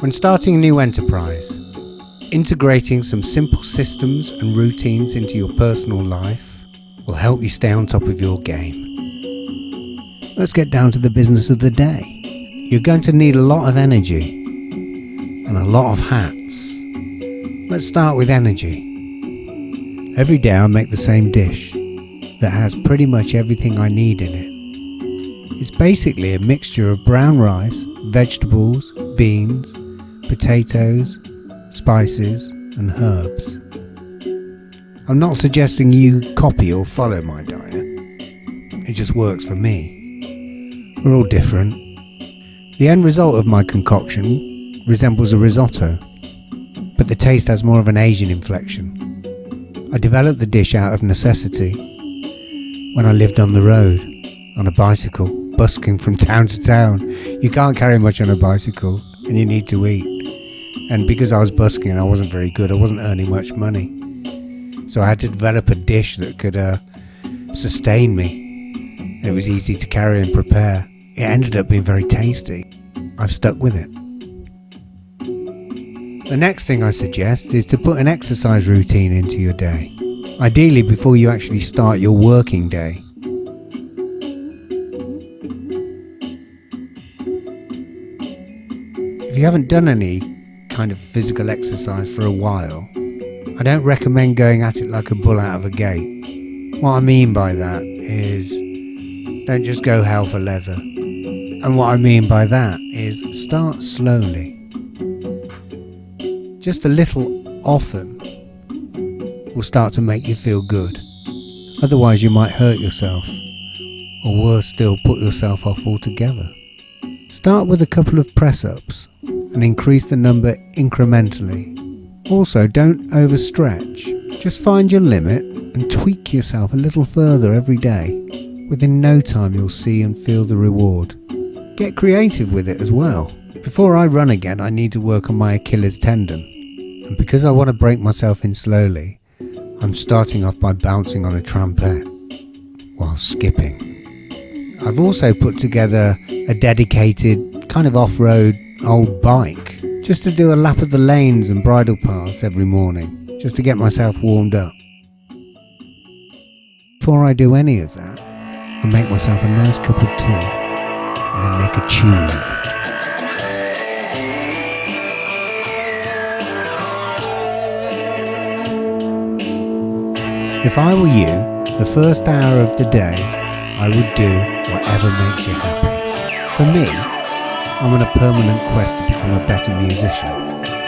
When starting a new enterprise, integrating some simple systems and routines into your personal life will help you stay on top of your game. Let's get down to the business of the day. You're going to need a lot of energy and a lot of hats. Let's start with energy. Every day I make the same dish that has pretty much everything I need in it. It's basically a mixture of brown rice, vegetables, beans, potatoes, spices and herbs. I'm not suggesting you copy or follow my diet. It just works for me. We're all different. The end result of my concoction resembles a risotto, but the taste has more of an Asian inflection. I developed the dish out of necessity when I lived on the road, on a bicycle, busking from town to town. You can't carry much on a bicycle and you need to eat. And because I was busking, I wasn't very good. I wasn't earning much money. So I had to develop a dish that could sustain me. And it was easy to carry and prepare. It ended up being very tasty. I've stuck with it. The next thing I suggest is to put an exercise routine into your day. Ideally before you actually start your working day. If you haven't done any kind of physical exercise for a while, I don't recommend going at it like a bull out of a gate. What I mean by that is don't just go hell for leather. And what I mean by that is start slowly. Just a little often will start to make you feel good. Otherwise you might hurt yourself, or worse still, put yourself off altogether. Start with a couple of press-ups and increase the number incrementally. Also, don't overstretch. Just find your limit and tweak yourself a little further every day. Within no time you'll see and feel the reward. Get creative with it as well. Before I run again, I need to work on my Achilles tendon. And because I want to break myself in slowly, I'm starting off by bouncing on a trumpet while skipping. I've also put together a dedicated kind of off-road old bike just to do a lap of the lanes and bridle paths every morning, just to get myself warmed up. Before I do any of that, I make myself a nice cup of tea and then make a tune. If I were you, the first hour of the day, I would do whatever makes you happy. For me, I'm on a permanent quest to become a better musician.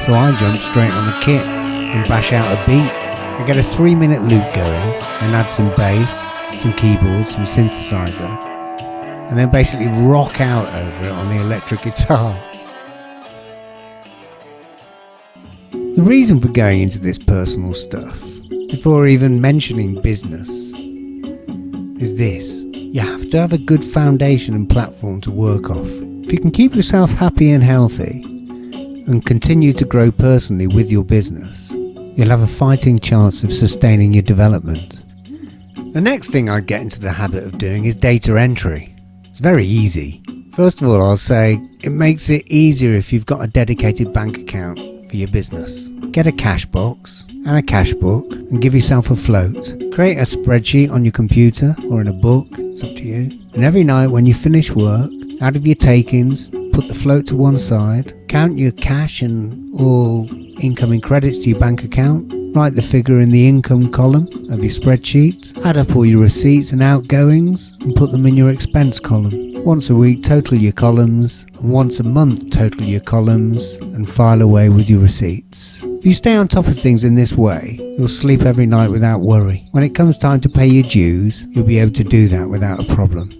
So I jump straight on the kit and bash out a beat. I get a 3-minute loop going and add some bass, some keyboards, some synthesizer, and then basically rock out over it on the electric guitar. The reason for going into this personal stuff, before even mentioning business, is this. You have to have a good foundation and platform to work off. If you can keep yourself happy and healthy and continue to grow personally with your business, you'll have a fighting chance of sustaining your development. The next thing I'd get into the habit of doing is data entry. It's very easy. First of all, I'll say it makes it easier if you've got a dedicated bank account for your business. Get a cash box and a cash book and give yourself a float. Create a spreadsheet on your computer or in a book, it's up to you. And every night when you finish work, out of your takings, put the float to one side, count your cash and all incoming credits to your bank account, write the figure in the income column of your spreadsheet, add up all your receipts and outgoings and put them in your expense column. Once a week total your columns, and once a month total your columns and file away with your receipts. If you stay on top of things in this way, you'll sleep every night without worry. When it comes time to pay your dues, you'll be able to do that without a problem.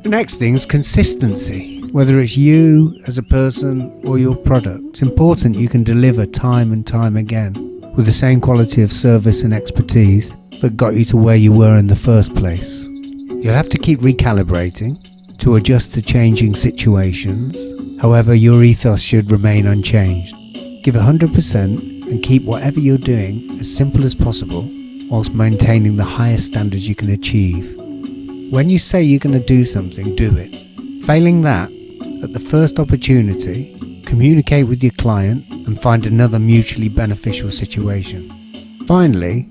The next thing is consistency. Whether it's you as a person or your product, it's important you can deliver time and time again with the same quality of service and expertise that got you to where you were in the first place. You'll have to keep recalibrating to adjust to changing situations. However, your ethos should remain unchanged. Give 100% and keep whatever you're doing as simple as possible whilst maintaining the highest standards you can achieve. When you say you're going to do something, do it. Failing that, at the first opportunity, communicate with your client, and find another mutually beneficial situation. Finally,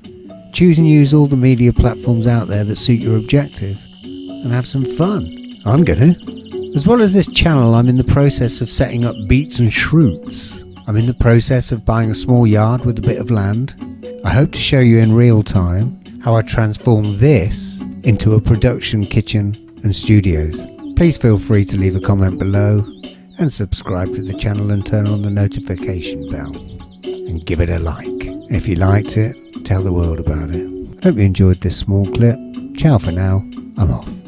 choose and use all the media platforms out there that suit your objective and have some fun. I'm gonna. As well as this channel, I'm in the process of setting up Beatz'n'Shrootz. I'm in the process of buying a small yard with a bit of land. I hope to show you in real time how I transform this into a production kitchen and studios. Please feel free to leave a comment below and subscribe to the channel and turn on the notification bell and give it a like. And if you liked it, tell the world about it. Hope you enjoyed this small clip. Ciao for now. I'm off.